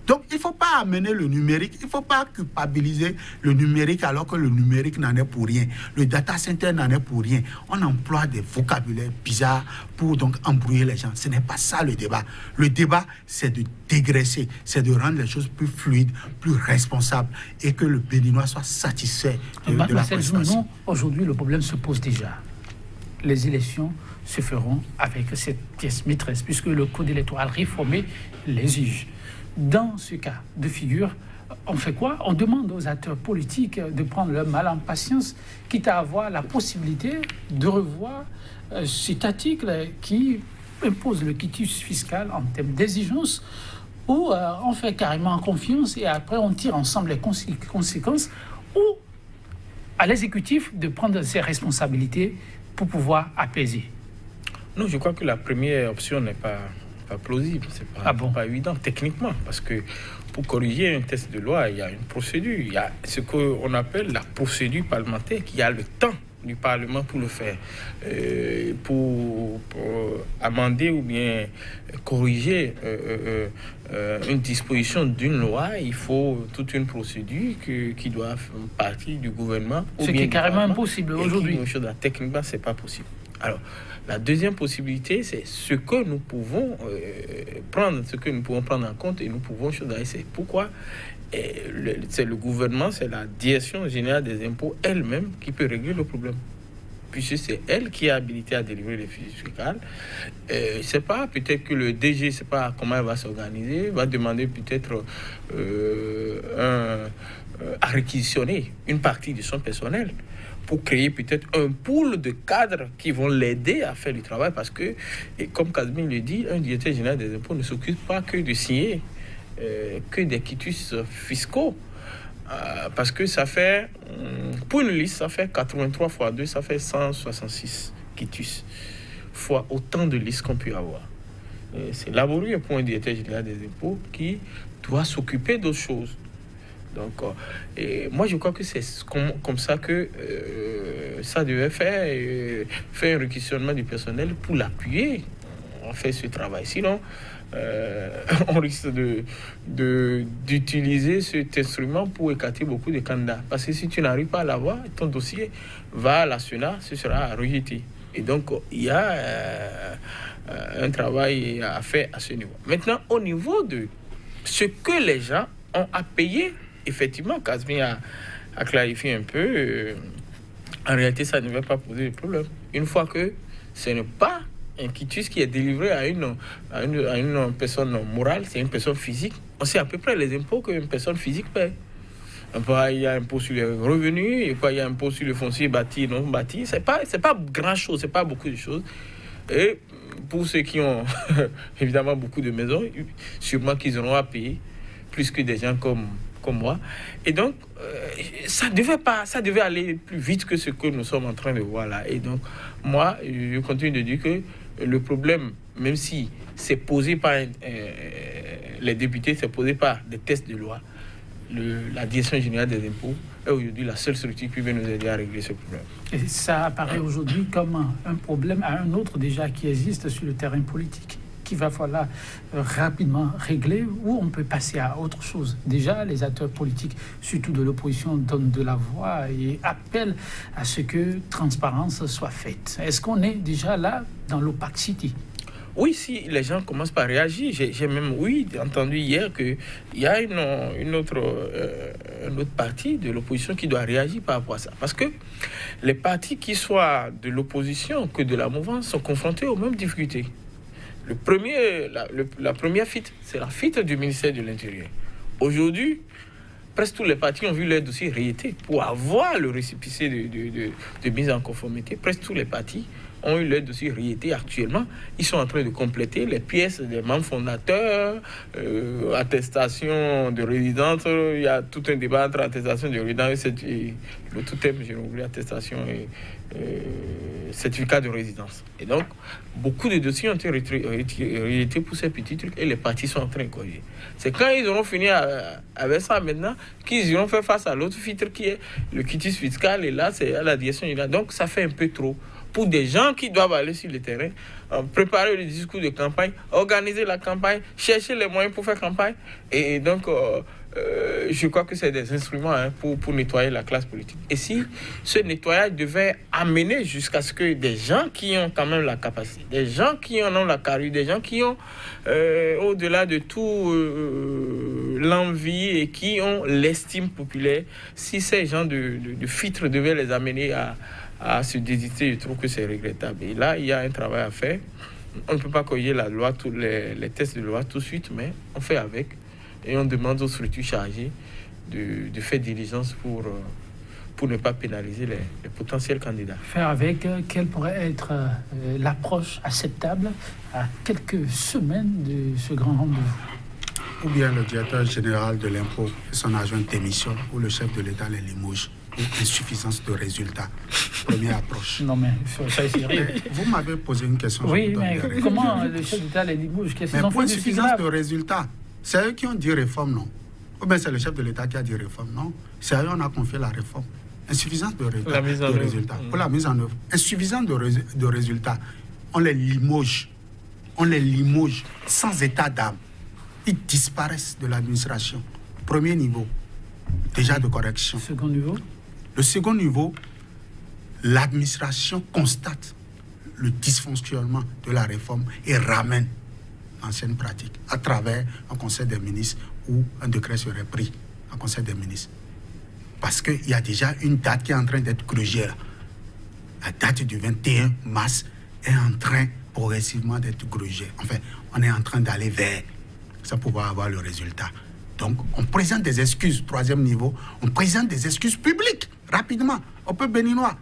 Speaker 2: Donc, il ne faut pas amener le numérique, il ne faut pas culpabiliser le numérique alors que le numérique n'en est pour rien. Le data center n'en est pour rien. On emploie des vocabulaires bizarres pour donc embrouiller les gens. Ce n'est pas ça le débat. Le débat, c'est de dégraisser, c'est de rendre les choses plus fluides, plus responsables et que le Béninois soit satisfait de la prestation.
Speaker 1: Aujourd'hui, le problème se pose déjà. Les élections se feront avec cette pièce maîtresse puisque le code électoral réformé l'exige. Dans ce cas de figure, on fait quoi? On demande aux acteurs politiques de prendre leur mal en patience, quitte à avoir la possibilité de revoir cet article qui impose le quitus fiscal en termes d'exigence, où on fait carrément confiance et après on tire ensemble les conséquences, ou à l'exécutif de prendre ses responsabilités pour pouvoir apaiser.
Speaker 3: Non, je crois que la première option n'est pas plausible, c'est pas évident techniquement, parce que pour corriger un texte de loi, il y a une procédure, il y a ce qu'on appelle la procédure parlementaire, qui a le temps du Parlement pour le faire, pour amender ou bien corriger une disposition d'une loi, il faut toute une procédure qui doit faire partie du gouvernement.
Speaker 1: Ce qui est carrément impossible aujourd'hui.
Speaker 3: Techniquement, c'est pas possible. Alors, la deuxième possibilité, c'est ce que nous pouvons prendre en compte et nous pouvons choisir. C'est pourquoi c'est le gouvernement, c'est la direction générale des impôts elle-même qui peut régler le problème. Puisque c'est elle qui est habilitée à délivrer les fiches fiscales. C'est pas peut-être que le DG, c'est pas comment elle va s'organiser, va demander peut-être à réquisitionner une partie de son personnel pour créer peut-être un pool de cadres qui vont l'aider à faire du travail, parce que, et comme Kazmi le dit, un directeur général des impôts ne s'occupe pas que de signer que des quitus fiscaux, parce que ça fait, pour une liste, ça fait 83 fois 2, ça fait 166 quitus, fois autant de listes qu'on peut avoir. C'est laborieux pour un directeur général des impôts qui doit s'occuper d'autres choses. Donc, et moi, je crois que c'est comme ça que ça devait faire un réquisitionnement du personnel pour l'appuyer. On fait ce travail. Sinon, on risque d'utiliser cet instrument pour écarter beaucoup de candidats. Parce que si tu n'arrives pas à l'avoir, ton dossier va à la Sénat, ce sera rejeté. Et donc, il y a un travail à faire à ce niveau. Maintenant, au niveau de ce que les gens ont à payer, effectivement, Kazmi a clarifié un peu. En réalité, ça ne va pas poser de problème. Une fois que ce n'est pas un quitus qui est délivré à une personne morale, c'est une personne physique, on sait à peu près les impôts qu'une personne physique paie. Il y a un impôt sur les revenus, et il y a un impôt sur le foncier bâti, non bâti. C'est pas grand-chose, c'est pas beaucoup de choses. Et pour ceux qui ont évidemment beaucoup de maisons, sûrement qu'ils auront à payer plus que des gens comme moi. Et donc, ça devait aller plus vite que ce que nous sommes en train de voir là. Et donc, moi, je continue de dire que le problème, même si c'est posé par les députés, c'est posé par des textes de loi, la Direction générale des impôts est aujourd'hui la seule structure qui peut nous aider à régler ce problème.
Speaker 1: Et ça apparaît aujourd'hui comme un problème à un autre déjà qui existe sur le terrain politique, qu'il va falloir rapidement régler, ou on peut passer à autre chose. Déjà, les acteurs politiques, surtout de l'opposition, donnent de la voix et appellent à ce que transparence soit faite. Est-ce qu'on est déjà là dans l'opacité?
Speaker 3: Oui, si les gens commencent par réagir, j'ai même entendu hier qu'il y a une autre partie de l'opposition qui doit réagir par rapport à ça. Parce que les partis qui soient de l'opposition que de la mouvance sont confrontés aux mêmes difficultés. La première fuite, c'est la fuite du ministère de l'Intérieur. Aujourd'hui, presque tous les partis ont vu leur dossier réité pour avoir le récépissé de mise en conformité. Presque tous les partis ont eu leur dossier réité actuellement. Ils sont en train de compléter les pièces des membres fondateurs, attestation de résidence. Il y a tout un débat entre attestation de résidence et le tout thème, j'ai oublié, attestation et certificat de résidence. Et donc, beaucoup de dossiers ont été réités pour ces petits trucs et les partis sont en train de corriger. C'est quand ils auront fini avec ça maintenant qu'ils iront faire face à l'autre filtre qui est le quitus fiscal, et là, c'est à la direction générale. Donc, ça fait un peu trop pour des gens qui doivent aller sur le terrain, préparer le discours de campagne, organiser la campagne, chercher les moyens pour faire campagne. Et donc, je crois que c'est des instruments pour nettoyer la classe politique. Et si ce nettoyage devait amener jusqu'à ce que des gens qui ont quand même la capacité, des gens qui en ont la carrure, des gens qui ont, au-delà de tout, l'envie et qui ont l'estime populaire, si ces gens de filtre devaient les amener à se désister, je trouve que c'est regrettable. Et là, il y a un travail à faire. On ne peut pas corriger la loi, tous les textes de loi tout de suite, mais on fait avec. Et on demande aux structures chargées de faire diligence pour ne pas pénaliser les potentiels candidats.
Speaker 1: Faire avec, quelle pourrait être l'approche acceptable à quelques semaines de ce grand rendez-vous?
Speaker 2: Ou bien le directeur général de l'impôt et son adjoint démissionne, ou le chef de l'État les limoge, ou insuffisance de résultats. Première approche.
Speaker 1: Non, mais ça est sérieux.
Speaker 2: Vous m'avez posé une question.
Speaker 1: Oui, mais comment le chef d'État les limoge? Qu'est-ce qu'ils ont fait de si
Speaker 2: insuffisance
Speaker 1: grave?
Speaker 2: de résultats, c'est eux qui ont dit réforme, non? Ou bien c'est le chef de l'État qui a dit réforme, non? C'est à eux qu'on a confié la réforme. Insuffisance de résultats. Pour la mise en œuvre. Insuffisance de résultats. On les limoge. On les limoge sans état d'âme. Ils disparaissent de l'administration. Premier niveau, déjà de correction.
Speaker 1: Second niveau?
Speaker 2: Le second niveau, l'administration constate le dysfonctionnement de la réforme et ramène l'ancienne pratique à travers un conseil des ministres où un décret serait pris en conseil des ministres. Parce qu'il y a déjà une date qui est en train d'être grugée là. La date du 21 mars est en train progressivement d'être grugée. Enfin, on est en train d'aller vers ça pour pouvoir avoir le résultat. Donc, on présente des excuses, troisième niveau, on présente des excuses publiques, rapidement, au peuple béninois.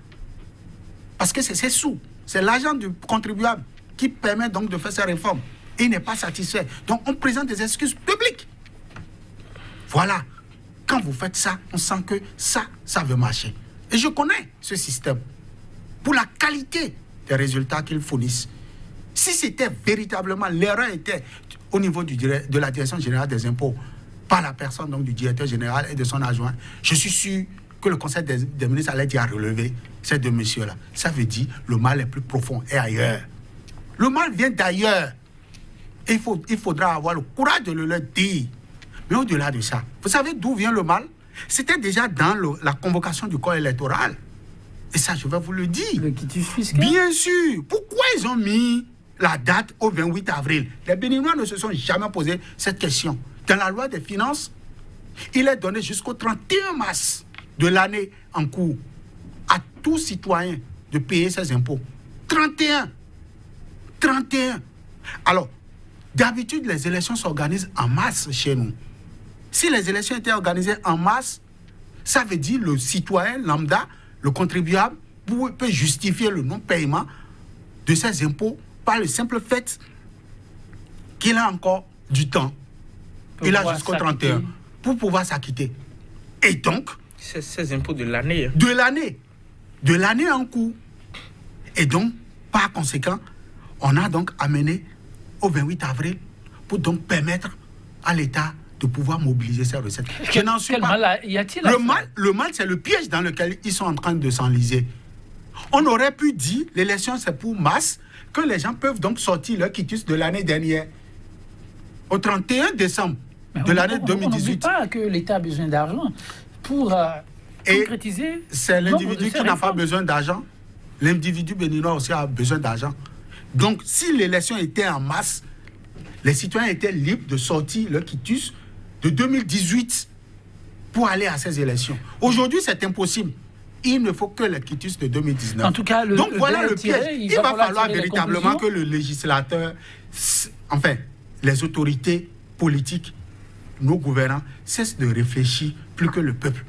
Speaker 2: Parce que c'est ces sous, c'est l'argent du contribuable qui permet donc de faire ces réformes. Et il n'est pas satisfait. Donc, on présente des excuses publiques. Voilà. Quand vous faites ça, on sent que ça veut marcher. Et je connais ce système pour la qualité des résultats qu'ils fournissent. Si c'était véritablement, l'erreur était au niveau de la Direction générale des impôts, par la personne donc, du directeur général et de son adjoint, je suis sûr que le Conseil des ministres allait dire à relever ces deux messieurs-là. Ça veut dire le mal est plus profond et ailleurs. Le mal vient d'ailleurs. Et il faudra avoir le courage de le leur dire. Mais au-delà de ça, vous savez d'où vient le mal? C'était déjà dans la convocation du corps électoral. Et ça, je vais vous le dire.
Speaker 1: Le quitus fiscal?
Speaker 2: Bien sûr. Pourquoi ils ont mis la date au 28 avril? Les Béninois ne se sont jamais posé cette question. Dans la loi des finances, il est donné jusqu'au 31 mars de l'année en cours à tout citoyen de payer ses impôts. 31. Alors, d'habitude, les élections s'organisent en mars chez nous. Si les élections étaient organisées en mars, ça veut dire le citoyen lambda, le contribuable, peut justifier le non-paiement de ses impôts par le simple fait qu'il a encore du temps. Il a jusqu'au 31 pour pouvoir s'acquitter. Et donc...
Speaker 3: Ces impôts de l'année. Hein.
Speaker 2: De l'année en cours. Et donc, par conséquent, on a donc amené au 28 avril pour donc permettre à l'État de pouvoir mobiliser ces recettes. Je n'en suis
Speaker 1: Quel
Speaker 2: pas.
Speaker 1: mal y a-t-il à faire?
Speaker 2: Le mal, c'est le piège dans lequel ils sont en train de s'enliser. On aurait pu dire, l'élection c'est pour masse, que les gens peuvent donc sortir leur quitus de l'année dernière. Au 31 décembre de l'année 2018.
Speaker 1: On n'oublie pas que l'État a besoin d'argent pour concrétiser.
Speaker 2: C'est l'individu qui n'a pas besoin d'argent. L'individu béninois aussi a besoin d'argent. Donc, si l'élection était en masse, les citoyens étaient libres de sortir leur quitus de 2018 pour aller à ces élections. Aujourd'hui, c'est impossible. Il ne faut que le quitus de 2019.
Speaker 1: En tout cas,
Speaker 2: donc voilà le piège. Il va falloir véritablement que le législateur, enfin, les autorités politiques, nos gouvernants, cessent de réfléchir plus que le peuple.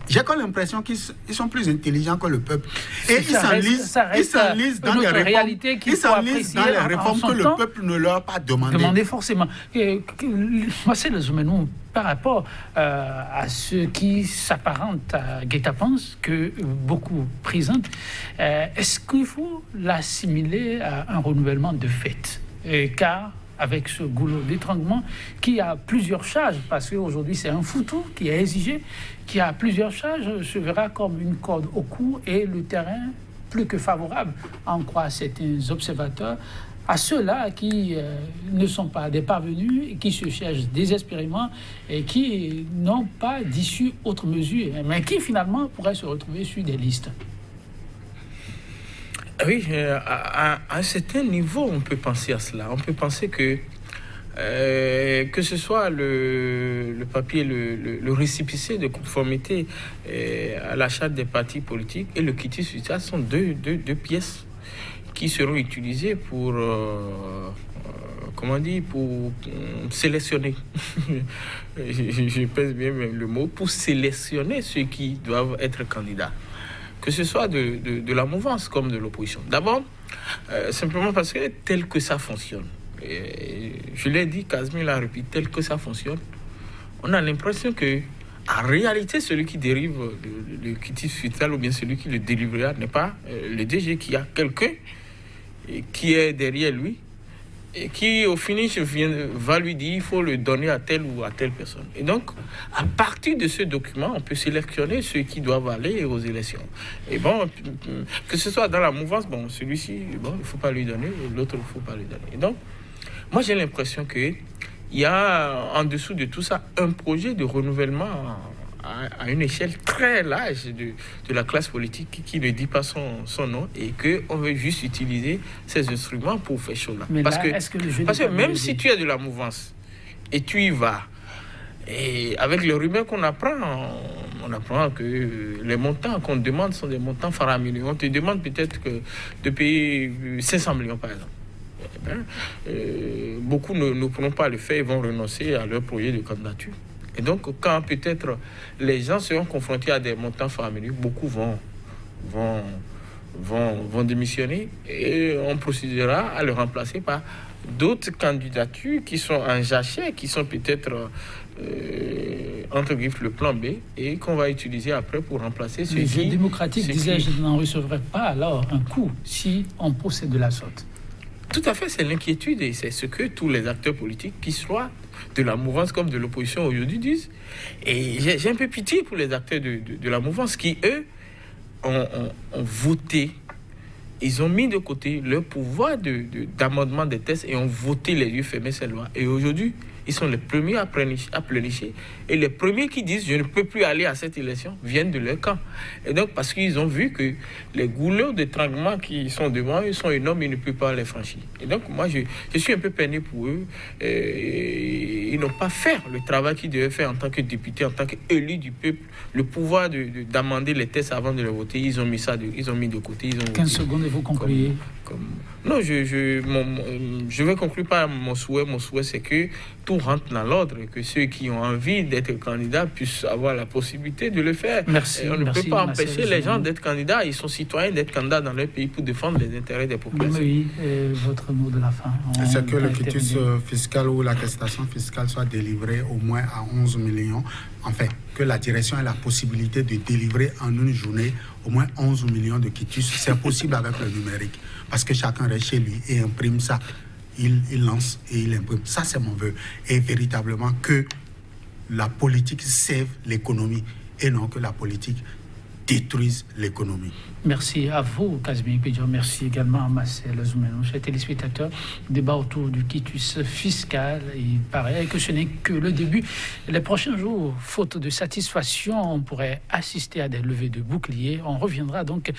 Speaker 2: J'ai comme l'impression qu'ils sont plus intelligents que le peuple. Et ils s'enlisent dans les réformes, que le peuple ne leur a pas demandé.
Speaker 1: Demandez forcément. Moi, c'est le nous par rapport à ce qui s'apparente à guet-apens que beaucoup présentent. Est-ce qu'il faut l'assimiler à un renouvellement de fait? Car avec ce goulot d'étranglement qui a plusieurs charges, parce qu'aujourd'hui c'est un foutu qui est exigé, qui a plusieurs charges, se verra comme une corde au cou et le terrain plus que favorable, en croire certains observateurs, à ceux-là qui ne sont pas des parvenus, et qui se cherchent désespérément et qui n'ont pas d'issue autre mesure, mais qui finalement pourraient se retrouver sur des listes.
Speaker 3: Oui, à un certain niveau, on peut penser à cela. On peut penser que ce soit le papier, le récépissé de conformité à la charte des partis politiques et le quitus fiscal sont deux pièces qui seront utilisées pour, pour sélectionner. je pèse bien le mot, pour sélectionner ceux qui doivent être candidats. Que ce soit de la mouvance comme de l'opposition. D'abord, simplement parce que tel que ça fonctionne, et je l'ai dit, Casimir l'a répété, tel que ça fonctionne, on a l'impression que, en réalité, celui qui dérive le quitus fiscal ou bien celui qui le délivrera n'est pas le DG, qui a quelqu'un qui est derrière lui et qui, au finish, va lui dire il faut le donner à telle ou à telle personne. Et donc, à partir de ce document, on peut sélectionner ceux qui doivent aller aux élections. Et bon, que ce soit dans la mouvance, bon, celui-ci, bon, il ne faut pas lui donner, et l'autre, il ne faut pas lui donner. Et donc, moi, j'ai l'impression qu'il y a, en dessous de tout ça, un projet de renouvellement à une échelle très large de la classe politique qui ne dit pas son nom et qu'on veut juste utiliser ces instruments pour faire chose là.
Speaker 1: Mais
Speaker 3: parce
Speaker 1: là,
Speaker 3: que même si tu as de la mouvance et tu y vas, et avec les rumeurs qu'on apprend, on apprend que les montants qu'on demande sont des montants faramineux. On te demande peut-être de payer 500 millions par exemple. Beaucoup ne pourront pas le faire et vont renoncer à leur projet de candidature. Et donc, quand peut-être les gens seront confrontés à des montants faramineux, beaucoup vont démissionner et on procédera à le remplacer par d'autres candidatures qui sont en jachère, qui sont peut-être entre griffes le plan B et qu'on va utiliser après pour remplacer ceux qui...
Speaker 1: Les jeux démocratiques, disais-je, n'en recevraient pas alors un coup si on procède de la sorte.
Speaker 3: Tout à fait, c'est l'inquiétude et c'est ce que tous les acteurs politiques, qui soient de la mouvance comme de l'opposition aujourd'hui, disent. Et j'ai un peu pitié pour les acteurs de la mouvance qui, eux, ont voté. Ils ont mis de côté leur pouvoir d'amendement des textes et ont voté les yeux fermés ces lois. Et aujourd'hui, ils sont les premiers à pleurnicher. Et les premiers qui disent « je ne peux plus aller à cette élection » viennent de leur camp. Et donc, parce qu'ils ont vu que les goulots d'étranglement qui sont devant eux sont énormes, ils ne peuvent pas les franchir. Et donc, moi, je suis un peu peiné pour eux. Ils n'ont pas fait le travail qu'ils devaient faire en tant que députés, en tant qu'élus du peuple, le pouvoir d'amender les textes avant de les voter. Ils ont mis ça ils ont mis de côté. Ils ont
Speaker 1: 15 secondes et vous concluez.
Speaker 3: Non, je vais conclure par mon souhait. Mon souhait, c'est que tout rentre dans l'ordre et que ceux qui ont envie d'être candidats puissent avoir la possibilité de le faire.
Speaker 1: Merci.
Speaker 3: Et on ne peut pas empêcher les gens d'être candidats. Ils sont citoyens d'être candidats dans leur pays pour défendre les intérêts des populations.
Speaker 1: Oui, votre mot de la fin.
Speaker 2: C'est que le quitus fiscal ou l'attestation fiscale soit délivrée au moins à 11 millions. Enfin, que la direction ait la possibilité de délivrer en une journée au moins 11 millions de quitus. C'est possible avec le numérique. Parce que chacun reste chez lui et imprime ça il lance et il imprime. Ça, c'est mon vœu. Et véritablement que la politique serve l'économie et non que la politique détruise l'économie.
Speaker 1: Merci à vous, Casimir Pédion. Merci également à Marcel Zoumeno. Chers téléspectateurs, débat autour du quitus fiscal. Il paraît que ce n'est que le début. Les prochains jours, faute de satisfaction, on pourrait assister à des levées de boucliers. On reviendra donc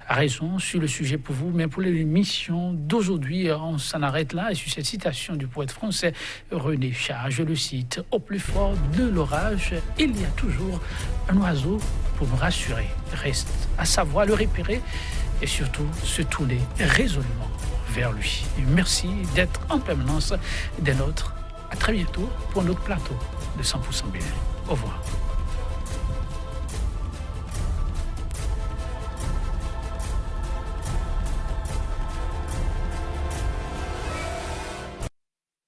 Speaker 1: à raison sur le sujet pour vous. Mais pour l'émission d'aujourd'hui, on s'en arrête là. Et sur cette citation du poète français René Char, je le cite, « Au plus fort de l'orage, il y a toujours un oiseau pour nous rassurer. Reste à savoir le repérer et surtout se tourner résolument vers lui. » Et merci d'être en permanence des nôtres. À très bientôt pour un autre plateau de 100% BL. Au revoir.